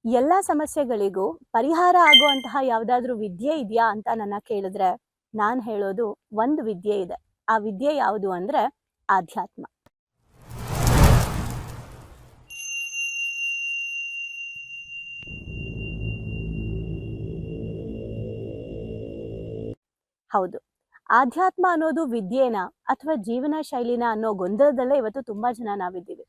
ಎಲ್ಲ ಸಮಸ್ಯೆಗಳಿಗೂ ಪರಿಹಾರ ಆಗುವಂತಹ ಯಾವುದಾದ್ರೂ ವಿದ್ಯೆ ಇದೆಯಾ ಅಂತ ನನ್ನ ಕೇಳಿದ್ರೆ ನಾನು ಹೇಳೋದು ಒಂದು ವಿದ್ಯೆ ಇದೆ. ಆ ವಿದ್ಯೆ ಯಾವುದು ಅಂದ್ರೆ ಆಧ್ಯಾತ್ಮ. ಹೌದು. ಆಧ್ಯಾತ್ಮ ಅನ್ನೋದು ವಿದ್ಯೆನ ಅಥವಾ ಜೀವನ ಶೈಲಿನ ಅನ್ನೋ ಗೊಂದಲದಲ್ಲೇ ಇವತ್ತು ತುಂಬಾ ಜನ ನಾವಿದ್ದೀವಿ.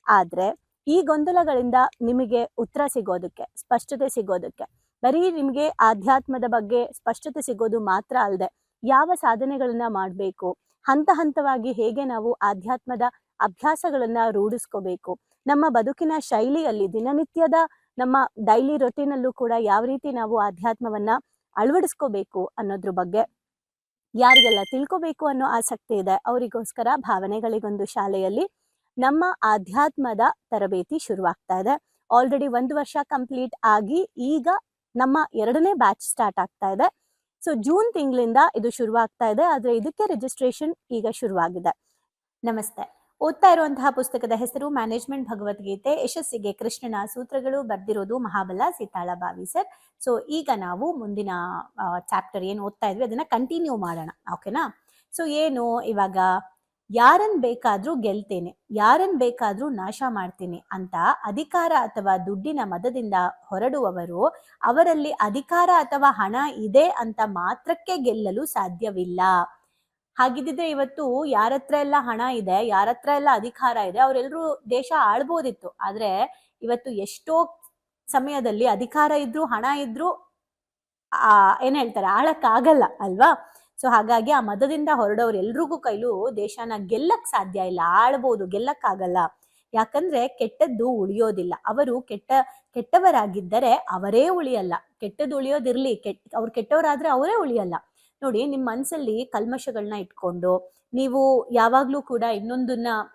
ಆದ್ರೆ ಈ ಗೊಂದಲಗಳಿಂದ ನಿಮಗೆ ಉತ್ತರ ಸಿಗೋದಕ್ಕೆ, ಸ್ಪಷ್ಟತೆ ಸಿಗೋದಕ್ಕೆ, ಬರೀ ನಿಮಗೆ ಆಧ್ಯಾತ್ಮದ ಬಗ್ಗೆ ಸ್ಪಷ್ಟತೆ ಸಿಗೋದು ಮಾತ್ರ ಅಲ್ಲದೆ ಯಾವ ಸಾಧನೆಗಳನ್ನ ಮಾಡಬೇಕು, ಹಂತ ಹಂತವಾಗಿ ಹೇಗೆ ನಾವು ಆಧ್ಯಾತ್ಮದ ಅಭ್ಯಾಸಗಳನ್ನ ರೂಢಿಸ್ಕೋಬೇಕು, ನಮ್ಮ ಬದುಕಿನ ಶೈಲಿಯಲ್ಲಿ ದಿನನಿತ್ಯದ ನಮ್ಮ ಡೈಲಿ ರೊಟೀನಲ್ಲೂ ಕೂಡ ಯಾವ ರೀತಿ ನಾವು ಆಧ್ಯಾತ್ಮವನ್ನ ಅಳವಡಿಸ್ಕೋಬೇಕು ಅನ್ನೋದ್ರ ಬಗ್ಗೆ ಯಾರಿಗೆಲ್ಲ ತಿಳ್ಕೋಬೇಕು ಅನ್ನೋ ಆಸಕ್ತಿ ಇದೆ ಅವರಿಗೋಸ್ಕರ ಭಾವನೆಗಳಿಗೊಂದು ಶಾಲೆಯಲ್ಲಿ ನಮ್ಮ ಆಧ್ಯಾತ್ಮದ ತರಬೇತಿ ಶುರುವಾಗ್ತಾ ಇದೆ. ಆಲ್ರೆಡಿ 1 ವರ್ಷ ಕಂಪ್ಲೀಟ್ ಆಗಿ ಈಗ ನಮ್ಮ 2ನೇ ಬ್ಯಾಚ್ ಸ್ಟಾರ್ಟ್ ಆಗ್ತಾ ಇದೆ. ಸೊ ಜೂನ್ ತಿಂಗಳಿಂದ ಇದು ಶುರುವಾಗ್ತಾ ಇದೆ. ಆದ್ರೆ ಇದಕ್ಕೆ ರಿಜಿಸ್ಟ್ರೇಷನ್ ಈಗ ಶುರುವಾಗಿದೆ. ನಮಸ್ತೆ. ಓದ್ತಾ ಇರುವಂತಹ ಪುಸ್ತಕದ ಹೆಸರು ಮ್ಯಾನೇಜ್ಮೆಂಟ್ ಭಗವದ್ಗೀತೆ ಯಶಸ್ಸಿಗೆ ಕೃಷ್ಣನ ಸೂತ್ರಗಳು, ಬರ್ದಿರೋದು ಮಹಾಬಲ ಸೀತಾಳಭಾವಿ ಸರ್. ಸೊ ಈಗ ನಾವು ಮುಂದಿನ ಚಾಪ್ಟರ್ ಏನು ಓದ್ತಾ ಇದ್ವಿ ಅದನ್ನ ಕಂಟಿನ್ಯೂ ಮಾಡೋಣ, ಓಕೆನಾ? ಸೊ ಏನು ಇವಾಗ ಯಾರನ್ ಬೇಕಾದ್ರೂ ಗೆಲ್ತೇನೆ, ಯಾರನ್ ಬೇಕಾದ್ರೂ ನಾಶ ಮಾಡ್ತೀನಿ ಅಂತ ಅಧಿಕಾರ ಅಥವಾ ದುಡ್ಡಿನ ಮದದಿಂದ ಹೊರಡುವವರು ಅವರಲ್ಲಿ ಅಧಿಕಾರ ಅಥವಾ ಹಣ ಇದೆ ಅಂತ ಮಾತ್ರಕ್ಕೆ ಗೆಲ್ಲಲು ಸಾಧ್ಯವಿಲ್ಲ. ಹಾಗಿದ್ದಿದ್ರೆ ಇವತ್ತು ಯಾರತ್ರ ಎಲ್ಲ ಹಣ ಇದೆ, ಯಾರತ್ರ ಎಲ್ಲ ಅಧಿಕಾರ ಇದೆ, ಅವರೆಲ್ಲರೂ ದೇಶ ಆಳ್ಬೋದಿತ್ತು. ಆದ್ರೆ ಇವತ್ತು ಎಷ್ಟೋ ಸಮಯದಲ್ಲಿ ಅಧಿಕಾರ ಇದ್ರು ಹಣ ಇದ್ರು ಏನ್ ಹೇಳ್ತಾರೆ, ಆಳಕ್ಕಾಗಲ್ಲ ಅಲ್ವಾ? ಸೊ ಹಾಗಾಗಿ ಆ ಮದದಿಂದ ಹೊರಡೋರು ಎಲ್ರಿಗೂ ಕೈಲೂ ದೇಶನ ಗೆಲ್ಲಕ್ ಸಾಧ್ಯ ಇಲ್ಲ. ಆಳ್ಬೋದು, ಗೆಲ್ಲಕ್ಕಾಗಲ್ಲ. ಯಾಕಂದ್ರೆ ಕೆಟ್ಟದ್ದು ಉಳಿಯೋದಿಲ್ಲ. ಅವರು ಕೆಟ್ಟವರಾಗಿದ್ದರೆ ಅವರೇ ಉಳಿಯಲ್ಲ. ಕೆಟ್ಟದ್ದು ಉಳಿಯೋದಿರ್ಲಿ, ಅವ್ರು ಕೆಟ್ಟವರಾದ್ರೆ ಅವರೇ ಉಳಿಯಲ್ಲ. ನೋಡಿ, ನಿಮ್ ಮನ್ಸಲ್ಲಿ ಕಲ್ಮಶಗಳನ್ನ ಇಟ್ಕೊಂಡು ನೀವು ಯಾವಾಗ್ಲೂ ಕೂಡ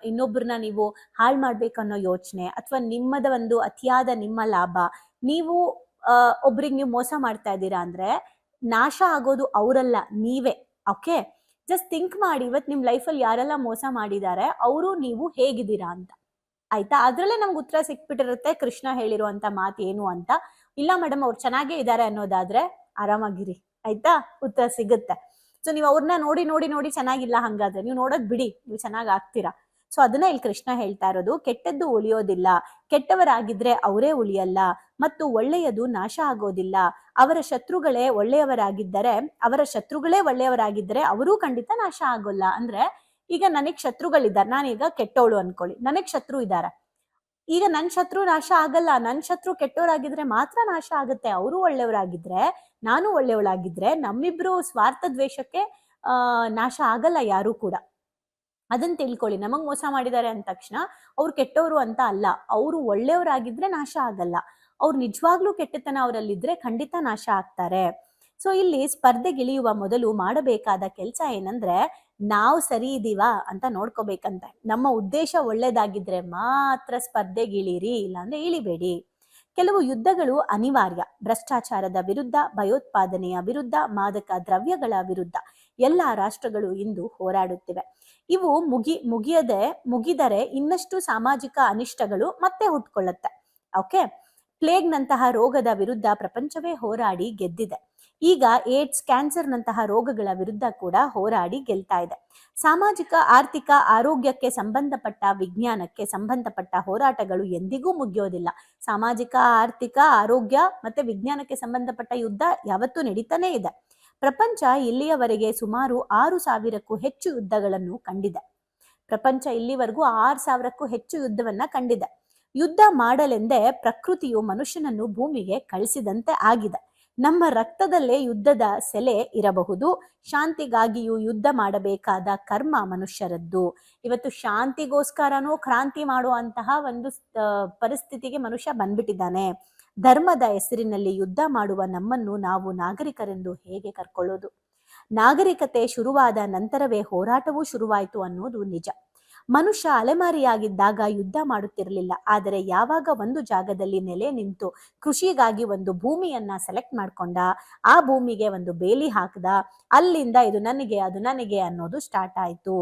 ಇನ್ನೊಬ್ಬರನ್ನ ನೀವು ಹಾಳು ಮಾಡ್ಬೇಕನ್ನೋ ಯೋಚನೆ ಅಥವಾ ನಿಮ್ಮದ ಒಂದು ಅತಿಯಾದ ನಿಮ್ಮ ಲಾಭ, ನೀವು ಒಬ್ರಿಗೆ ನೀವು ಮೋಸ ಮಾಡ್ತಾ ಇದ್ದೀರಾ ಅಂದ್ರೆ ನಾಶ ಆಗೋದು ಅವರಲ್ಲ, ನೀವೇ. ಓಕೆ, ಜಸ್ಟ್ ಥಿಂಕ್ ಮಾಡಿ, ಇವತ್ತು ನಿಮ್ ಲೈಫಲ್ಲಿ ಯಾರೆಲ್ಲ ಮೋಸ ಮಾಡಿದ್ದಾರೆ, ಅವರು ನೀವು ಹೇಗಿದ್ದೀರಾ ಅಂತ. ಆಯ್ತಾ? ಅದ್ರಲ್ಲೇ ನಮ್ಗೆ ಉತ್ತರ ಸಿಕ್ಬಿಟ್ಟಿರುತ್ತೆ ಕೃಷ್ಣ ಹೇಳಿರುವಂತ ಮಾತು ಏನು ಅಂತ. ಇಲ್ಲ ಮೇಡಮ್ ಅವ್ರು ಚೆನ್ನಾಗೇ ಇದ್ದಾರೆ ಅನ್ನೋದಾದ್ರೆ ಆರಾಮಾಗಿರಿ, ಆಯ್ತಾ? ಉತ್ತರ ಸಿಗುತ್ತೆ. ಸೊ ನೀವು ಅವ್ರನ್ನ ನೋಡಿ ನೋಡಿ ನೋಡಿ ಚೆನ್ನಾಗಿಲ್ಲ ಹಂಗಾದ್ರೆ ನೀವು ನೋಡೋದ್ ಬಿಡಿ, ನೀವು ಚೆನ್ನಾಗ್ ಆಗ್ತೀರಾ. ಸೊ ಅದನ್ನ ಇಲ್ಲಿ ಕೃಷ್ಣ ಹೇಳ್ತಾ ಇರೋದು, ಕೆಟ್ಟದ್ದು ಉಳಿಯೋದಿಲ್ಲ, ಕೆಟ್ಟವರಾಗಿದ್ರೆ ಅವರೇ ಉಳಿಯಲ್ಲ, ಮತ್ತು ಒಳ್ಳೆಯದು ನಾಶ ಆಗೋದಿಲ್ಲ. ಅವರ ಶತ್ರುಗಳೇ ಒಳ್ಳೆಯವರಾಗಿದ್ದರೆ ಅವರೂ ಖಂಡಿತ ನಾಶ ಆಗೋಲ್ಲ. ಅಂದ್ರೆ ಈಗ ನನಗ್ ಶತ್ರುಗಳಿದ್ದಾರೆ, ನಾನೀಗ ಕೆಟ್ಟವಳು ಅನ್ಕೊಳ್ಳಿ, ನನಗ್ ಶತ್ರು ಇದ್ದಾರೆ. ಈಗ ನನ್ ಶತ್ರು ನಾಶ ಆಗಲ್ಲ, ನನ್ ಶತ್ರು ಕೆಟ್ಟವರಾಗಿದ್ರೆ ಮಾತ್ರ ನಾಶ ಆಗುತ್ತೆ. ಅವರು ಒಳ್ಳೆಯವರಾಗಿದ್ರೆ, ನಾನು ಒಳ್ಳೆಯವಳಾಗಿದ್ರೆ ನಮ್ಮಿಬ್ರು ಸ್ವಾರ್ಥ ದ್ವೇಷಕ್ಕೆ ನಾಶ ಆಗಲ್ಲ ಯಾರು ಕೂಡ. ಅದನ್ನ ತಿಳ್ಕೊಳ್ಳಿ. ನಮಗ್ ಮೋಸ ಮಾಡಿದ್ದಾರೆ ಅಂದ ತಕ್ಷಣ ಅವ್ರು ಕೆಟ್ಟವರು ಅಂತ ಅಲ್ಲ, ಅವರು ಒಳ್ಳೆಯವರಾಗಿದ್ರೆ ನಾಶ ಆಗಲ್ಲ. ಅವ್ರು ನಿಜವಾಗ್ಲೂ ಕೆಟ್ಟತನ ಅವರಲ್ಲಿದ್ರೆ ಖಂಡಿತ ನಾಶ ಆಗ್ತಾರೆ. ಸೊ ಇಲ್ಲಿ ಸ್ಪರ್ಧೆಗಿಳಿಯುವ ಮೊದಲು ಮಾಡಬೇಕಾದ ಕೆಲಸ ಏನಂದ್ರೆ, ನಾವು ಸರಿ ಇದೀವಾ ಅಂತ ನೋಡ್ಕೋಬೇಕಂತೆ. ನಮ್ಮ ಉದ್ದೇಶ ಒಳ್ಳೇದಾಗಿದ್ರೆ ಮಾತ್ರ ಸ್ಪರ್ಧೆಗಿಳಿರಿ, ಇಲ್ಲಾಂದ್ರೆ ಇಳಿಬೇಡಿ. ಕೆಲವು ಯುದ್ಧಗಳು ಅನಿವಾರ್ಯ. ಭ್ರಷ್ಟಾಚಾರದ ವಿರುದ್ಧ, ಭಯೋತ್ಪಾದನೆಯ ವಿರುದ್ಧ, ಮಾದಕ ದ್ರವ್ಯಗಳ ವಿರುದ್ಧ ಎಲ್ಲ ರಾಷ್ಟ್ರಗಳು ಇಂದು ಹೋರಾಡುತ್ತಿವೆ. ಇವು ಮುಗಿದರೆ ಇನ್ನಷ್ಟು ಸಾಮಾಜಿಕ ಅನಿಷ್ಟಗಳು ಮತ್ತೆ ಹುಟ್ಕೊಳ್ಳುತ್ತೆ. ಓಕೆ, ಪ್ಲೇಗ್ನಂತಹ ರೋಗದ ವಿರುದ್ಧ ಪ್ರಪಂಚವೇ ಹೋರಾಡಿ ಗೆದ್ದಿದೆ. ಈಗ ಏಡ್ಸ್, ಕ್ಯಾನ್ಸರ್ನಂತಹ ರೋಗಗಳ ವಿರುದ್ಧ ಕೂಡ ಹೋರಾಡಿ ಗೆಲ್ತಾ ಇದೆ. ಸಾಮಾಜಿಕ, ಆರ್ಥಿಕ, ಆರೋಗ್ಯಕ್ಕೆ ಸಂಬಂಧಪಟ್ಟ, ವಿಜ್ಞಾನಕ್ಕೆ ಸಂಬಂಧಪಟ್ಟ ಹೋರಾಟಗಳು ಎಂದಿಗೂ ಮುಗಿಯೋದಿಲ್ಲ. ಸಾಮಾಜಿಕ, ಆರ್ಥಿಕ, ಆರೋಗ್ಯ ಮತ್ತೆ ವಿಜ್ಞಾನಕ್ಕೆ ಸಂಬಂಧಪಟ್ಟ ಯುದ್ಧ ಯಾವತ್ತೂ ನಡೀತಾನೆ ಇದೆ. ಪ್ರಪಂಚ ಇಲ್ಲಿಯವರೆಗೆ ಸುಮಾರು 6,000ಕ್ಕೂ ಹೆಚ್ಚು ಯುದ್ಧಗಳನ್ನು ಕಂಡಿದೆ. ಪ್ರಪಂಚ ಇಲ್ಲಿವರೆಗೂ 6,000ಕ್ಕೂ ಹೆಚ್ಚು ಯುದ್ಧವನ್ನ ಕಂಡಿದೆ. ಯುದ್ಧ ಮಾಡಲೆಂದೇ ಪ್ರಕೃತಿಯು ಮನುಷ್ಯನನ್ನು ಭೂಮಿಗೆ ಕಳಿಸಿದಂತೆ ಆಗಿದೆ. ನಮ್ಮ ರಕ್ತದಲ್ಲೇ ಯುದ್ಧದ ಸೆಲೆ ಇರಬಹುದು. ಶಾಂತಿಗಾಗಿಯೂ ಯುದ್ಧ ಮಾಡಬೇಕಾದ ಕರ್ಮ ಮನುಷ್ಯರದ್ದು. ಇವತ್ತು ಶಾಂತಿಗೋಸ್ಕರನೂ ಕ್ರಾಂತಿ ಮಾಡುವಂತಹ ಒಂದು ಪರಿಸ್ಥಿತಿಗೆ ಮನುಷ್ಯ ಬಂದ್ಬಿಟ್ಟಿದ್ದಾನೆ. ಧರ್ಮದ ಹೆಸರಿನಲ್ಲಿ ಯುದ್ಧ ಮಾಡುವ ನಮ್ಮನ್ನು ನಾವು ನಾಗರಿಕರೆಂದು ಹೇಗೆ ಕರ್ಕೊಳ್ಳೋದು? ನಾಗರಿಕತೆ ಶುರುವಾದ ನಂತರವೇ ಹೋರಾಟವೂ ಶುರುವಾಯಿತು ಅನ್ನೋದು ನಿಜ. ಮನುಷ್ಯ ಅಲೆಮಾರಿಯಾಗಿದ್ದಾಗ ಯುದ್ಧ ಮಾಡುತ್ತಿರಲಿಲ್ಲ. ಆದರೆ ಯಾವಾಗ ಒಂದು ಜಾಗದಲ್ಲಿ ನೆಲೆ ನಿಂತು ಕೃಷಿಗಾಗಿ ಒಂದು ಭೂಮಿಯನ್ನ ಸೆಲೆಕ್ಟ್ ಮಾಡ್ಕೊಂಡ, ಆ ಭೂಮಿಗೆ ಒಂದು ಬೇಲಿ ಹಾಕ್ದ, ಅಲ್ಲಿಂದ ಇದು ನನಗೆ ಅದು ನನಗೆ ಅನ್ನೋದು ಸ್ಟಾರ್ಟ್ ಆಯ್ತು.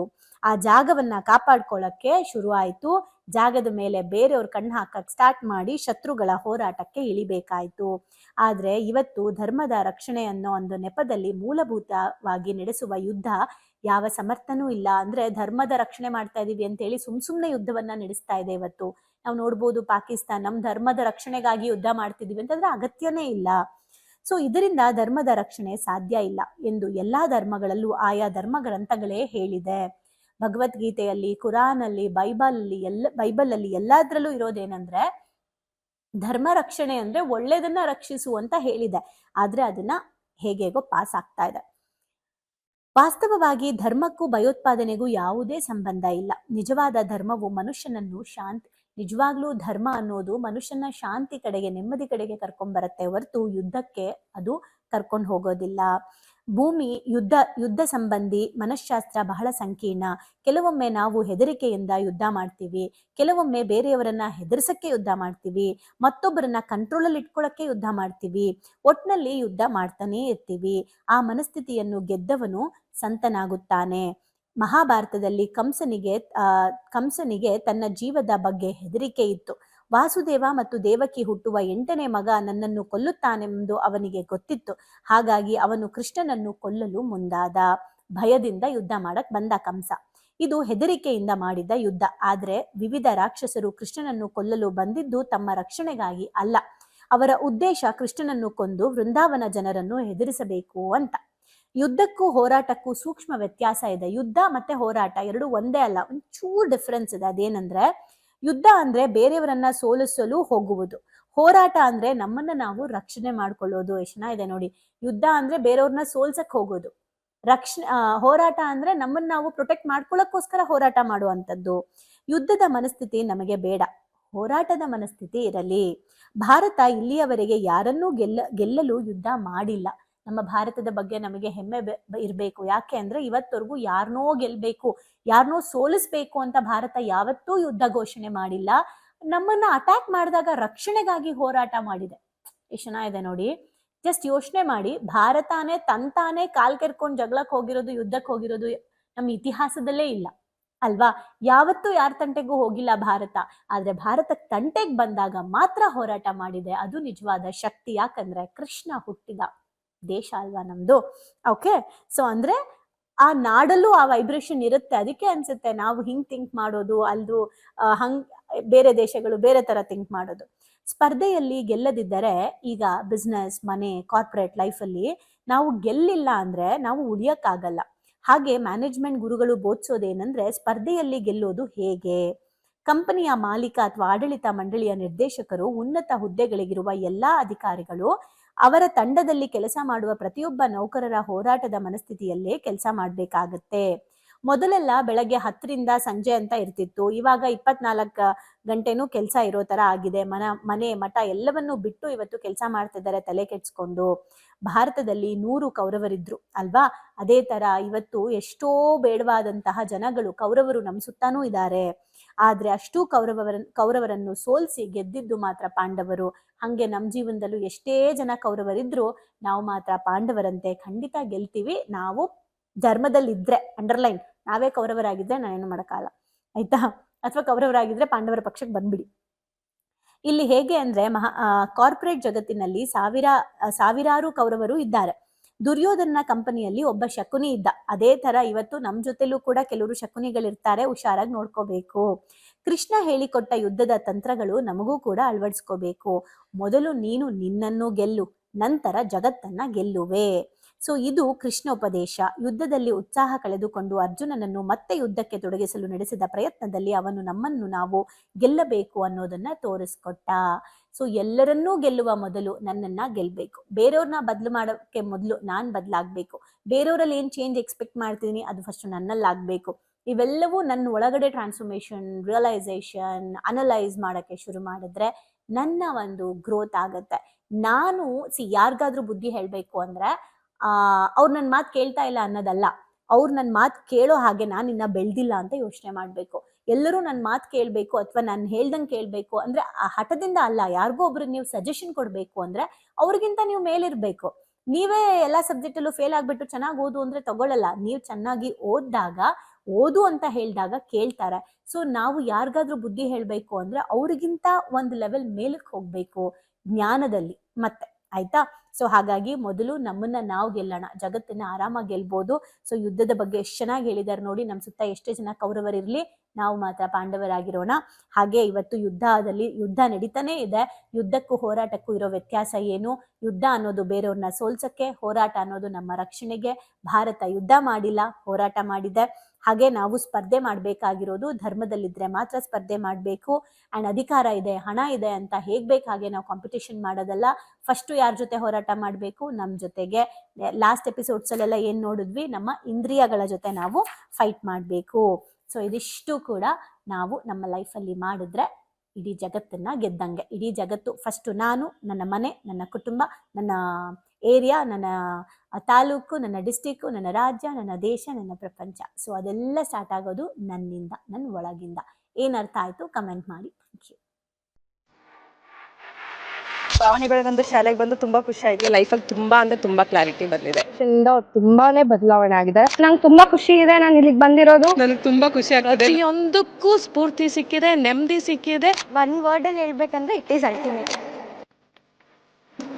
ಆ ಜಾಗವನ್ನ ಕಾಪಾಡ್ಕೊಳ್ಳಕ್ಕೆ ಶುರು ಆಯ್ತು. ಜಾಗದ ಮೇಲೆ ಬೇರೆಯವ್ರ ಕಣ್ಣು ಹಾಕಕ್ ಸ್ಟಾರ್ಟ್ ಮಾಡಿ ಶತ್ರುಗಳ ಹೋರಾಟಕ್ಕೆ ಇಳಿಬೇಕಾಯ್ತು. ಆದ್ರೆ ಇವತ್ತು ಧರ್ಮದ ರಕ್ಷಣೆ ಅನ್ನೋ ಒಂದು ನೆಪದಲ್ಲಿ ಮೂಲಭೂತವಾಗಿ ನಡೆಸುವ ಯುದ್ಧ ಯಾವ ಸಮರ್ಥನೂ ಇಲ್ಲ. ಅಂದ್ರೆ ಧರ್ಮದ ರಕ್ಷಣೆ ಮಾಡ್ತಾ ಇದೀವಿ ಅಂತ ಹೇಳಿ ಸುಮ್ನೆ ಯುದ್ಧವನ್ನ ನಡೆಸ್ತಾ ಇದೆ. ಇವತ್ತು ನಾವು ನೋಡ್ಬೋದು ಪಾಕಿಸ್ತಾನ ನಮ್ ಧರ್ಮದ ರಕ್ಷಣೆಗಾಗಿ ಯುದ್ಧ ಮಾಡ್ತಿದೀವಿ ಅಂತಂದ್ರೆ ಅಗತ್ಯನೇ ಇಲ್ಲ. ಸೊ ಇದರಿಂದ ಧರ್ಮದ ರಕ್ಷಣೆ ಸಾಧ್ಯ ಇಲ್ಲ ಎಂದು ಎಲ್ಲಾ ಧರ್ಮಗಳಲ್ಲೂ ಆಯಾ ಧರ್ಮ ಗ್ರಂಥಗಳೇ ಹೇಳಿದೆ. ಭಗವದ್ಗೀತೆಯಲ್ಲಿ, ಕುರಾನ್ ಅಲ್ಲಿ, ಬೈಬಲ್ ಅಲ್ಲಿ ಎಲ್ಲದ್ರಲ್ಲೂ ಇರೋದೇನಂದ್ರೆ ಧರ್ಮ ರಕ್ಷಣೆ ಅಂದ್ರೆ ಒಳ್ಳೇದನ್ನ ರಕ್ಷಿಸು ಅಂತ ಹೇಳಿದೆ. ಆದ್ರೆ ಅದನ್ನ ಹೇಗೇಗೋ ಪಾಸ್ ಆಗ್ತಾ ಇದೆ. ವಾಸ್ತವವಾಗಿ ಧರ್ಮಕ್ಕೂ ಭಯೋತ್ಪಾದನೆಗೂ ಯಾವುದೇ ಸಂಬಂಧ ಇಲ್ಲ. ನಿಜವಾದ ಧರ್ಮವು ಮನುಷ್ಯನನ್ನು ನಿಜವಾಗ್ಲೂ ಧರ್ಮ ಅನ್ನೋದು ಮನುಷ್ಯನ ಶಾಂತಿ ಕಡೆಗೆ, ನೆಮ್ಮದಿ ಕಡೆಗೆ ಕರ್ಕೊಂಡ್ ಬರುತ್ತೆ ಹೊರತು ಯುದ್ಧಕ್ಕೆ ಅದು ಕರ್ಕೊಂಡು ಹೋಗೋದಿಲ್ಲ. ಯುದ್ಧ ಸಂಬಂಧಿ ಮನಃಶಾಸ್ತ್ರ ಬಹಳ ಸಂಕೀರ್ಣ. ಕೆಲವೊಮ್ಮೆ ನಾವು ಹೆದರಿಕೆಯಿಂದ ಯುದ್ಧ ಮಾಡ್ತೀವಿ, ಕೆಲವೊಮ್ಮೆ ಬೇರೆಯವರನ್ನ ಹೆದರ್ಸಕ್ಕೆ ಯುದ್ಧ ಮಾಡ್ತೀವಿ, ಮತ್ತೊಬ್ಬರನ್ನ ಕಂಟ್ರೋಲಲ್ಲಿ ಇಟ್ಕೊಳ್ಳಕ್ಕೆ ಯುದ್ಧ ಮಾಡ್ತೀವಿ. ಒಟ್ನಲ್ಲಿ ಯುದ್ಧ ಮಾಡ್ತಾನೆ ಇರ್ತೀವಿ. ಆ ಮನಸ್ಥಿತಿಯನ್ನು ಗೆದ್ದವನು ಸಂತನಾಗುತ್ತಾನೆ. ಮಹಾಭಾರತದಲ್ಲಿ ಕಂಸನಿಗೆ ತನ್ನ ಜೀವದ ಬಗ್ಗೆ ಹೆದರಿಕೆ ಇತ್ತು. ವಾಸುದೇವ ಮತ್ತು ದೇವಕಿ ಹುಟ್ಟುವ 8ನೇ ಮಗ ನನ್ನನ್ನು ಕೊಲ್ಲುತ್ತಾನೆಂದು ಅವನಿಗೆ ಗೊತ್ತಿತ್ತು. ಹಾಗಾಗಿ ಅವನು ಕೃಷ್ಣನನ್ನು ಕೊಲ್ಲಲು ಮುಂದಾದ. ಭಯದಿಂದ ಯುದ್ಧ ಮಾಡಕ್ ಬಂದ ಕಂಸ. ಇದು ಹೆದರಿಕೆಯಿಂದ ಮಾಡಿದ ಯುದ್ಧ. ಆದ್ರೆ ವಿವಿಧ ರಾಕ್ಷಸರು ಕೃಷ್ಣನನ್ನು ಕೊಲ್ಲಲು ಬಂದಿದ್ದು ತಮ್ಮ ರಕ್ಷಣೆಗಾಗಿ ಅಲ್ಲ. ಅವರ ಉದ್ದೇಶ ಕೃಷ್ಣನನ್ನು ಕೊಂದು ವೃಂದಾವನ ಜನರನ್ನು ಹೆದರಿಸಬೇಕು ಅಂತ. ಯುದ್ಧಕ್ಕೂ ಹೋರಾಟಕ್ಕೂ ಸೂಕ್ಷ್ಮ ವ್ಯತ್ಯಾಸ ಇದೆ. ಯುದ್ಧ ಮತ್ತೆ ಹೋರಾಟ ಎರಡು ಒಂದೇ ಅಲ್ಲ, ಒಂಚೂರು ಡಿಫ್ರೆನ್ಸ್ ಇದೆ. ಅದೇನಂದ್ರೆ ಯುದ್ಧ ಅಂದ್ರೆ ಬೇರೆಯವರನ್ನ ಸೋಲಿಸಲು ಹೋಗುವುದು. ಹೋರಾಟ ಅಂದ್ರೆ ನಮ್ಮನ್ನ ನಾವು ರಕ್ಷಣೆ ಮಾಡ್ಕೊಳ್ಳೋದು. ಎಷ್ಟು ಚೆನ್ನಾಗಿದೆ ನೋಡಿ. ಯುದ್ಧ ಅಂದ್ರೆ ಬೇರೆಯವ್ರನ್ನ ಸೋಲ್ಸಕ್ ಹೋಗೋದು. ಹೋರಾಟ ಅಂದ್ರೆ ನಮ್ಮನ್ನ ನಾವು ಪ್ರೊಟೆಕ್ಟ್ ಮಾಡ್ಕೊಳ್ಳೋಕ್ಕೋಸ್ಕರ ಹೋರಾಟ ಮಾಡುವಂಥದ್ದು. ಯುದ್ಧದ ಮನಸ್ಥಿತಿ ನಮಗೆ ಬೇಡ, ಹೋರಾಟದ ಮನಸ್ಥಿತಿ ಇರಲಿ. ಭಾರತ ಇಲ್ಲಿಯವರೆಗೆ ಯಾರನ್ನೂ ಗೆಲ್ಲಲು ಯುದ್ಧ ಮಾಡಿಲ್ಲ. ನಮ್ಮ ಭಾರತದ ಬಗ್ಗೆ ನಮಗೆ ಹೆಮ್ಮೆ ಇರಬೇಕು. ಯಾಕೆ ಅಂದ್ರೆ ಇವತ್ತವರೆಗೂ ಯಾರನ್ನೋ ಗೆಲ್ಬೇಕು, ಯಾರನ್ನೋ ಸೋಲಿಸ್ಬೇಕು ಅಂತ ಭಾರತ ಯಾವತ್ತೂ ಯುದ್ಧ ಘೋಷಣೆ ಮಾಡಿಲ್ಲ. ನಮ್ಮನ್ನ ಅಟ್ಯಾಕ್ ಮಾಡಿದಾಗ ರಕ್ಷಣೆಗಾಗಿ ಹೋರಾಟ ಮಾಡಿದೆ. ಎಷ್ಟು ಚೆನ್ನಾಗಿದೆ ನೋಡಿ. ಜಸ್ಟ್ ಯೋಚನೆ ಮಾಡಿ, ಭಾರತಾನೇ ತಂತಾನೆ ಕಾಲ್ ಕೆರ್ಕೊಂಡು ಜಗಳಕ್ಕೆ ಹೋಗಿರೋದು, ಯುದ್ಧಕ್ಕೆ ಹೋಗಿರೋದು ನಮ್ಮ ಇತಿಹಾಸದಲ್ಲೇ ಇಲ್ಲ ಅಲ್ವಾ? ಯಾವತ್ತೂ ಯಾರ ತಂಟೆಗೂ ಹೋಗಿಲ್ಲ ಭಾರತ. ಆದ್ರೆ ಭಾರತ ತಂಟೆಗೆ ಬಂದಾಗ ಮಾತ್ರ ಹೋರಾಟ ಮಾಡಿದೆ. ಅದು ನಿಜವಾದ ಶಕ್ತಿ. ಯಾಕಂದ್ರೆ ಕೃಷ್ಣ ಹುಟ್ಟಿದ ದೇಶ ಅಲ್ವಾ ನಮ್ದು. ಓಕೆ, ಸೊ ಅಂದ್ರೆ ಆ ನಾಡಲ್ಲೂ ಆ ವೈಬ್ರೇಷನ್ ಇರುತ್ತೆ. ಅದಕ್ಕೆ ಅನ್ಸುತ್ತೆ ನಾವು ಹಿಂಗ್ ಥಿಂಕ್ ಮಾಡೋದು, ಅಲ್ದು ಹಂಗ್ ಬೇರೆ ದೇಶಗಳು ಬೇರೆ ತರ ಥಿಂಕ್ ಮಾಡೋದು. ಸ್ಪರ್ಧೆಯಲ್ಲಿ ಗೆಲ್ಲದಿದ್ದರೆ, ಈಗ ಬಿಸ್ನೆಸ್, ಮನೆ, ಕಾರ್ಪೊರೇಟ್ ಲೈಫಲ್ಲಿ ನಾವು ಗೆಲ್ಲಿಲ್ಲ ಅಂದ್ರೆ ನಾವು ಉಳಿಯಕ್ಕಾಗಲ್ಲ. ಹಾಗೆ ಮ್ಯಾನೇಜ್ಮೆಂಟ್ ಗುರುಗಳು ಬೋಧಿಸೋದೇನಂದ್ರೆ ಸ್ಪರ್ಧೆಯಲ್ಲಿ ಗೆಲ್ಲೋದು ಹೇಗೆ. ಕಂಪನಿಯ ಮಾಲೀಕ ಅಥವಾ ಆಡಳಿತ ಮಂಡಳಿಯ ನಿರ್ದೇಶಕರು, ಉನ್ನತ ಹುದ್ದೆಗಳಿಗಿರುವ ಎಲ್ಲಾ ಅಧಿಕಾರಿಗಳು, ಅವರ ತಂಡದಲ್ಲಿ ಕೆಲಸ ಮಾಡುವ ಪ್ರತಿಯೊಬ್ಬ ನೌಕರರ ಹೋರಾಟದ ಮನಸ್ಥಿತಿಯಲ್ಲೇ ಕೆಲಸ ಮಾಡ್ಬೇಕಾಗತ್ತೆ. ಮೊದಲೆಲ್ಲ ಬೆಳಗ್ಗೆ 10ರಿಂದ ಸಂಜೆ ಅಂತ ಇರ್ತಿತ್ತು. ಇವಾಗ 24 ಗಂಟೆನೂ ಕೆಲಸ ಇರೋ ತರ ಆಗಿದೆ. ಮನೆ ಮಠ ಎಲ್ಲವನ್ನೂ ಬಿಟ್ಟು ಇವತ್ತು ಕೆಲಸ ಮಾಡ್ತಿದ್ದಾರೆ ತಲೆ ಕೆಡ್ಸ್ಕೊಂಡು. ಭಾರತದಲ್ಲಿ 100 ಕೌರವರಿದ್ರು ಅಲ್ವಾ? ಅದೇ ತರ ಇವತ್ತು ಎಷ್ಟೋ ಬೇಡವಾದಂತಹ ಜನಗಳು, ಕೌರವರು ನಮ್ಮ ಸುತ್ತಾನೂ ಇದ್ದಾರೆ. ಆದ್ರೆ ಅಷ್ಟೂ ಕೌರವರನ್ನು ಸೋಲ್ಸಿ ಗೆದ್ದಿದ್ದು ಮಾತ್ರ ಪಾಂಡವರು. ಹಂಗೆ ನಮ್ಮ ಜೀವನದಲ್ಲೂ ಎಷ್ಟೇ ಜನ ಕೌರವರಿದ್ರು ನಾವು ಮಾತ್ರ ಪಾಂಡವರಂತೆ ಖಂಡಿತ ಗೆಲ್ತೀವಿ. ನಾವು ಧರ್ಮದಲ್ಲಿದ್ರೆ, ಅಂಡರ್ಲೈನ್, ನಾವೇ ಕೌರವರಾಗಿದ್ರೆ ನಾನೇನು ಮಾಡಕ್ಕಾಗಲ್ಲ ಆಯ್ತಾ? ಅಥವಾ ಕೌರವರಾಗಿದ್ರೆ ಪಾಂಡವರ ಪಕ್ಷಕ್ಕೆ ಬಂದ್ಬಿಡಿ. ಇಲ್ಲಿ ಹೇಗೆ ಅಂದ್ರೆ ಕಾರ್ಪೊರೇಟ್ ಜಗತ್ತಿನಲ್ಲಿ ಸಾವಿರಾರು ಕೌರವರು ಇದ್ದಾರೆ. ದುರ್ಯೋಧನ ಕಂಪನಿಯಲ್ಲಿ ಒಬ್ಬ ಶಕುನಿ ಇದ್ದ. ಅದೇ ತರ ಇವತ್ತು ನಮ್ ಜೊತೆಲೂ ಕೂಡ ಕೆಲವರು ಶಕುನಿಗಳಿರ್ತಾರೆ. ಹುಷಾರಾಗಿ ನೋಡ್ಕೋಬೇಕು. ಕೃಷ್ಣ ಹೇಳಿಕೊಟ್ಟ ಯುದ್ಧದ ತಂತ್ರಗಳು ನಮಗೂ ಕೂಡ ಅಳವಡಿಸ್ಕೋಬೇಕು. ಮೊದಲು ನೀನು ನಿನ್ನನ್ನು ಗೆಲ್ಲು, ನಂತರ ಜಗತ್ತನ್ನ ಗೆಲ್ಲುವೆ. ಸೊ ಇದು ಕೃಷ್ಣ ಉಪದೇಶ. ಯುದ್ಧದಲ್ಲಿ ಉತ್ಸಾಹ ಕಳೆದುಕೊಂಡು ಅರ್ಜುನನನ್ನು ಮತ್ತೆ ಯುದ್ಧಕ್ಕೆ ತೊಡಗಿಸಲು ನಡೆಸಿದ ಪ್ರಯತ್ನದಲ್ಲಿ ಅವನು ನಮ್ಮನ್ನು ನಾವು ಗೆಲ್ಲಬೇಕು ಅನ್ನೋದನ್ನ ತೋರಿಸ್ಕೊಟ್ಟ. ಸೊ ಎಲ್ಲರನ್ನೂ ಗೆಲ್ಲುವ ಮೊದಲು ನನ್ನನ್ನ ಗೆಲ್ಬೇಕು. ಬೇರೆಯವ್ರನ್ನ ಬದಲು ಮಾಡೋಕ್ಕೆ ಮೊದಲು ನಾನ್ ಬದಲಾಗ್ಬೇಕು. ಬೇರೆಯವರಲ್ಲಿ ಏನ್ ಚೇಂಜ್ ಎಕ್ಸ್ಪೆಕ್ಟ್ ಮಾಡ್ತೀನಿ ಅದು ಫಸ್ಟ್ ನನ್ನಲ್ಲಾಗ್ಬೇಕು. ಇವೆಲ್ಲವೂ ನನ್ನ ಒಳಗಡೆ ಟ್ರಾನ್ಸ್ಫಾರ್ಮೇಶನ್, ರಿಯಲೈಸೇಷನ್, ಅನಲೈಸ್ ಮಾಡಕ್ಕೆ ಶುರು ಮಾಡಿದ್ರೆ ನನ್ನ ಒಂದು ಗ್ರೋತ್ ಆಗತ್ತೆ. ನಾನು ಯಾರಿಗಾದ್ರೂ ಬುದ್ಧಿ ಹೇಳ್ಬೇಕು ಅಂದ್ರೆ ಅವ್ರು ನನ್ನ ಮಾತು ಕೇಳ್ತಾ ಇಲ್ಲ ಅನ್ನೋದಲ್ಲ, ಅವ್ರು ನನ್ನ ಮಾತು ಕೇಳೋ ಹಾಗೆ ನಾನು ಇನ್ನ ಬೆಳ್ದಿಲ್ಲ ಅಂತ ಯೋಚನೆ ಮಾಡ್ಬೇಕು. ಎಲ್ಲರೂ ನನ್ನ ಮಾತು ಕೇಳಬೇಕು ಅಥವಾ ನಾನು ಹೇಳ್ದಂಗೆ ಕೇಳಬೇಕು ಅಂದರೆ ಆ ಹಠದಿಂದ ಅಲ್ಲ. ಯಾರಿಗೋ ಒಬ್ರಿಗೆ ನೀವು ಸಜೆಷನ್ ಕೊಡಬೇಕು ಅಂದರೆ ಅವ್ರಿಗಿಂತ ನೀವು ಮೇಲಿರಬೇಕು. ನೀವೇ ಎಲ್ಲ ಸಬ್ಜೆಕ್ಟಲ್ಲೂ ಫೇಲ್ ಆಗಿಬಿಟ್ಟು ಚೆನ್ನಾಗಿ ಓದು ಅಂದರೆ ತಗೊಳ್ಳಲ್ಲ. ನೀವು ಚೆನ್ನಾಗಿ ಓದಿದಾಗ, ಓದು ಅಂತ ಹೇಳಿದಾಗ ಕೇಳ್ತಾರೆ. ಸೊ ನಾವು ಯಾರಿಗಾದ್ರೂ ಬುದ್ಧಿ ಹೇಳಬೇಕು ಅಂದರೆ ಅವ್ರಿಗಿಂತ ಒಂದು ಲೆವೆಲ್ ಮೇಲಕ್ಕೆ ಹೋಗಬೇಕು ಜ್ಞಾನದಲ್ಲಿ ಮತ್ತೆ, ಆಯ್ತಾ? ಸೊ ಹಾಗಾಗಿ ಮೊದಲು ನಮ್ಮನ್ನ ನಾವು ಗೆಲ್ಲೋಣ, ಜಗತ್ತನ್ನ ಆರಾಮಾಗಿ ಗೆಲ್ಬೋದು. ಸೊ ಯುದ್ಧದ ಬಗ್ಗೆ ಎಷ್ಟು ಚೆನ್ನಾಗಿ ಹೇಳಿದ್ದಾರೆ ನೋಡಿ. ನಮ್ಮ ಸುತ್ತ ಎಷ್ಟೇ ಜನ ಕೌರವರಿರ್ಲಿ, ನಾವು ಮಾತ್ರ ಪಾಂಡವರಾಗಿರೋಣ. ಹಾಗೆ ಇವತ್ತು ಯುದ್ಧ ನಡೀತಾನೆ ಇದೆ. ಯುದ್ಧಕ್ಕೂ ಹೋರಾಟಕ್ಕೂ ಇರೋ ವ್ಯತ್ಯಾಸ ಏನು? ಯುದ್ಧ ಅನ್ನೋದು ಬೇರೆಯವ್ರನ್ನ ಸೋಲ್ಸಕ್ಕೆ, ಹೋರಾಟ ಅನ್ನೋದು ನಮ್ಮ ರಕ್ಷಣೆಗೆ. ಭಾರತ ಯುದ್ಧ ಮಾಡಿಲ್ಲ, ಹೋರಾಟ ಮಾಡಿದೆ. ಹಾಗೆ ನಾವು ಸ್ಪರ್ಧೆ ಮಾಡಬೇಕಾಗಿರೋದು ಧರ್ಮದಲ್ಲಿದ್ರೆ ಮಾತ್ರ ಸ್ಪರ್ಧೆ ಮಾಡಬೇಕು. ಆ್ಯಂಡ್ ಅಧಿಕಾರ ಇದೆ, ಹಣ ಇದೆ ಅಂತ ಹೇಗೆ ಬೇಕು ಹಾಗೆ ನಾವು ಕಾಂಪಿಟೇಷನ್ ಮಾಡೋದಲ್ಲ. ಫಸ್ಟು ಯಾರ ಜೊತೆ ಹೋರಾಟ ಮಾಡಬೇಕು? ನಮ್ಮ ಜೊತೆಗೆ. ಲಾಸ್ಟ್ ಎಪಿಸೋಡ್ಸಲ್ಲೆಲ್ಲ ಏನು ನೋಡಿದ್ವಿ? ನಮ್ಮ ಇಂದ್ರಿಯಗಳ ಜೊತೆ ನಾವು ಫೈಟ್ ಮಾಡಬೇಕು. ಸೊ ಇದಿಷ್ಟು ಕೂಡ ನಾವು ನಮ್ಮ ಲೈಫಲ್ಲಿ ಮಾಡಿದ್ರೆ ಇಡೀ ಜಗತ್ತನ್ನ ಗೆದ್ದಂಗೆ. ಇಡೀ ಜಗತ್ತು ಫಸ್ಟು ನಾನು, ನನ್ನ ಮನೆ, ನನ್ನ ಕುಟುಂಬ, ನನ್ನ ಏರಿಯಾ, ನನ್ನ ತಾಲೂಕು, ನನ್ನ ಡಿಸ್ಟಿಕ್ಕು, ನನ್ನ ರಾಜ್ಯ, ನನ್ನ ದೇಶ, ನನ್ನ ಪ್ರಪಂಚ. ಸೊ ಅದೆಲ್ಲ ಸ್ಟಾರ್ಟ್ ಆಗೋದು ನನ್ನಿಂದ, ನನ್ನ ಒಳಗಿಂದ. ಏನರ್ಥ ಆಯಿತು ಕಮೆಂಟ್ ಮಾಡಿ. Thank you. ಭಾವನೆಗಳು ಬಂದು ಶಾಲೆಗೆ ಬಂದು ತುಂಬಾ ಖುಷಿ ಆಯ್ತು. ಲೈಫಲ್ಲಿ ತುಂಬಾ ಅಂದ್ರೆ ತುಂಬಾ ಕ್ಲಾರಿಟಿ ಬಂದಿದೆ. ತುಂಬಾನೇ ಬದಲಾವಣೆ ಆಗಿದೆ. ನಂಗೆ ತುಂಬಾ ಖುಷಿ ಇದೆ ನಾನು ಇಲ್ಲಿಗೆ ಬಂದಿರೋದು. ನನಗೆ ತುಂಬಾ ಖುಷಿ ಆಗ್ತದೆ. ಪ್ರತಿಯೊಂದಕ್ಕೂ ಸ್ಫೂರ್ತಿ ಸಿಕ್ಕಿದೆ, ನೆಮ್ಮದಿ ಸಿಕ್ಕಿದೆ. ಒನ್ ವರ್ಡ್ ಅಲ್ಲಿ ಹೇಳ್ಬೇಕಂದ್ರೆ ಇಟ್ ಈಸ್ ಅಲ್ಟಿಮೇಟ್.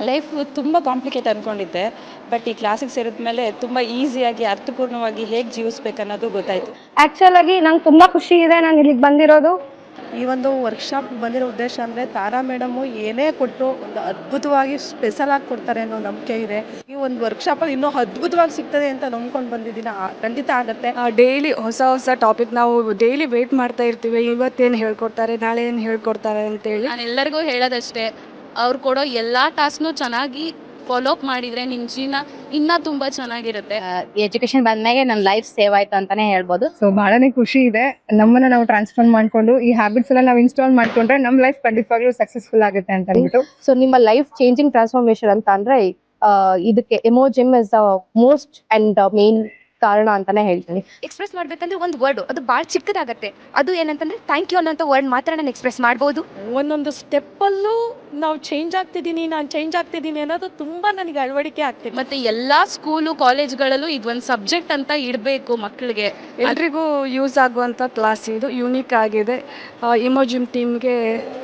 ಲೈಫ್ ತುಂಬ ಕಾಂಪ್ಲಿಕೇಟ್ ಅಂದ್ಕೊಂಡಿದ್ದೆ, ಬಟ್ ಈ ಕ್ಲಾಸಿಗೆ ಸೇರಿದ್ಮೇಲೆ ತುಂಬ ಈಸಿಯಾಗಿ ಅರ್ಥಪೂರ್ಣವಾಗಿ ಹೇಗೆ ಜೀವಿಸ್ಬೇಕು ಅನ್ನೋದು ಗೊತ್ತಾಯ್ತು. ಆಕ್ಚುಲ್ ಆಗಿ ನಂಗೆ ತುಂಬಾ ಖುಷಿ ಇದೆ ನಾನು ಇಲ್ಲಿಗೆ ಬಂದಿರೋದು. ಈ ಒಂದು ವರ್ಕ್ಶಾಪ್ ಬಂದಿರೋ ಉದ್ದೇಶ ಅಂದರೆ ತಾರಾ ಮೇಡಮು ಏನೇ ಕೊಟ್ಟರು ಒಂದು ಅದ್ಭುತವಾಗಿ ಸ್ಪೆಷಲ್ ಆಗಿ ಕೊಡ್ತಾರೆ ಅನ್ನೋ ನಂಬಿಕೆ ಇದೆ. ಈ ಒಂದು ವರ್ಕ್ಶಾಪಲ್ಲಿ ಇನ್ನೂ ಅದ್ಭುತವಾಗಿ ಸಿಗ್ತದೆ ಅಂತ ನಂಬ್ಕೊಂಡು ಬಂದಿದ್ದೀನಿ. ಖಂಡಿತ ಆಗುತ್ತೆ. ಡೈಲಿ ಹೊಸ ಟಾಪಿಕ್ ನಾವು ಡೈಲಿ ವೇಟ್ ಮಾಡ್ತಾ ಇರ್ತೀವಿ. ಇವತ್ತೇನು ಹೇಳ್ಕೊಡ್ತಾರೆ, ನಾಳೆ ಏನು ಹೇಳ್ಕೊಡ್ತಾರೆ ಅಂತೇಳಿ. ನಾನು ಎಲ್ಲರಿಗೂ ಹೇಳೋದಷ್ಟೇ, ಅವ್ರು ಕೊಡೋ ಎಲ್ಲ ಟಾಸ್ಕ್ನು ಚೆನ್ನಾಗಿ ಫಾಲೋ ಅಪ್ ಮಾಡಿದರೆ ನಿಮ್ಮ ಜೀವನ ಇನ್ನೂ ತುಂಬ ಚೆನ್ನಾಗಿರುತ್ತೆ. ಎಜುಕೇಶನ್ ಬಂದ್ಮೇಲೆ ನನ್ನ ಲೈಫ್ ಸೇವ್ ಆಯ್ತು ಅಂತಾನೆ ಹೇಳ್ಬೋದು. ಸೊ ಬಹಳನೇ ಖುಷಿ ಇದೆ. ನಮ್ಮನ್ನ ನಾವು ಟ್ರಾನ್ಸ್ಫಾರ್ಮ್ ಮಾಡ್ಕೊಂಡು ಈ ಹ್ಯಾಬಿಟ್ಸ್ ಎಲ್ಲ ನಾವು ಇನ್ಸ್ಟಾಲ್ ಮಾಡ್ಕೊಂಡ್ರೆ ನಮ್ಮ ಲೈಫ್ ಖಂಡಿತವಾಗ್ಲೂ ಸಕ್ಸಸ್ಫುಲ್ ಆಗುತ್ತೆ ಅಂತ ಅಂದ್ಬಿಟ್ಟು. ಸೊ ನಿಮ್ಮ ಲೈಫ್ ಚೇಂಜಿಂಗ್ ಟ್ರಾನ್ಸ್ಫಾರ್ಮೇಶನ್ ಅಂತ ಅಂದ್ರೆ ಇದಕ್ಕೆ ಎಮೋಜಿಮ್ is the most and main ಕಾರಣ ಅಂತಾನೆ ಹೇಳ್ತೀನಿ. ಎಕ್ಸ್ಪ್ರೆಸ್ ಮಾಡ್ಬೇಕಂದ್ರೆ ಒಂದು ವರ್ಡ್ ಅದು ಭಾಳ ಚಿಕ್ಕದಾಗತ್ತೆ. ಅದು ಏನಂತಂದ್ರೆ ಥ್ಯಾಂಕ್ ಯು ಅನ್ನೋಂಥ ವರ್ಡ್ ಮಾತ್ರ ನಾನು ಎಕ್ಸ್ಪ್ರೆಸ್ ಮಾಡ್ಬೋದು. ಒಂದೊಂದು ಸ್ಟೆಪ್ಪಲ್ಲೂ ನಾವು ನಾನು ಚೇಂಜ್ ಆಗ್ತಿದ್ದೀನಿ ಅನ್ನೋದು ತುಂಬ ನನಗೆ ಅಳವಡಿಕೆ ಆಗ್ತಿದೆ. ಮತ್ತು ಎಲ್ಲ ಸ್ಕೂಲು ಕಾಲೇಜ್ಗಳಲ್ಲೂ ಇದೊಂದು ಸಬ್ಜೆಕ್ಟ್ ಅಂತ ಇಡಬೇಕು ಮಕ್ಕಳಿಗೆ. ಎಲ್ರಿಗೂ ಯೂಸ್ ಆಗುವಂಥ ಕ್ಲಾಸ್ ಇದು, ಯೂನಿಕ್ ಆಗಿದೆ. ಇಮೋಜಿಮ್ ಟೀಮ್ಗೆ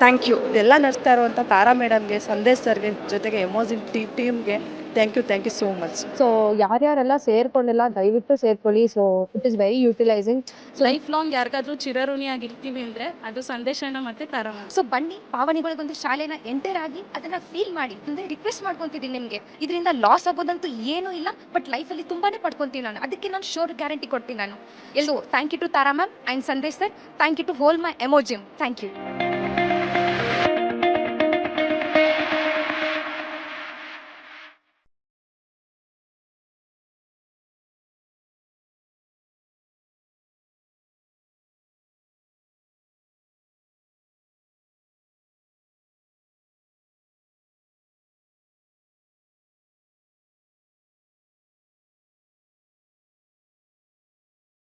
ಥ್ಯಾಂಕ್ ಯು. ಇದೆಲ್ಲ ನಡೆಸ್ತಾ ಇರುವಂಥ ತಾರಾ ಮೇಡಮ್ಗೆ, ಸಂದೇಶ್ ಸರ್ಗೆ, ಜೊತೆಗೆ ಎಮೋಜಿಮ್ ಟೀಮ್ಗೆ thank you so much. So ಯಾರ್ಯಾರೆಲ್ಲ ಸೇರ್ಕೊಂಡಿಲ್ಲ ದಯವಿಟ್ಟು ಸೇರ್ಕೊಳ್ಳಿ. So it is very utilising. Life long ಯಾರಿಗಾದ್ರೂ ಚಿರಋಣಿಯಾಗಿರ್ತೀವಿ ಅಂದರೆ ಅದು ಸಂದೇಶನ ಮತ್ತು ತಾರಾ. ಸೊ ಬನ್ನಿ ಭಾವನೆಗಳಿಗೊಂದು ಶಾಲೆನ ಎಂಟರ್ ಆಗಿ ಅದನ್ನ ಫೀಲ್ ಮಾಡಿ. ಅಂದ್ರೆ ರಿಕ್ವೆಸ್ಟ್ ಮಾಡ್ಕೊಂತಿದ್ದೀನಿ ನಿಮಗೆ, ಇದರಿಂದ ಲಾಸ್ ಆಗೋದಂತೂ ಏನೂ ಇಲ್ಲ, ಬಟ್ ಲೈಫಲ್ಲಿ ತುಂಬಾನೇ ಪಡ್ಕೊಂತೀನಿ ನಾನು. ಅದಕ್ಕೆ ನಾನು ಶೋರ್ ಗ್ಯಾರಂಟಿ ಕೊಡ್ತೀನಿ ನಾನು. ಎಲ್ಲೋ thank you to Tara ma'am and Sandesh sir. Thank you to whole my ಎಮೋಜಿಮ್. Thank you.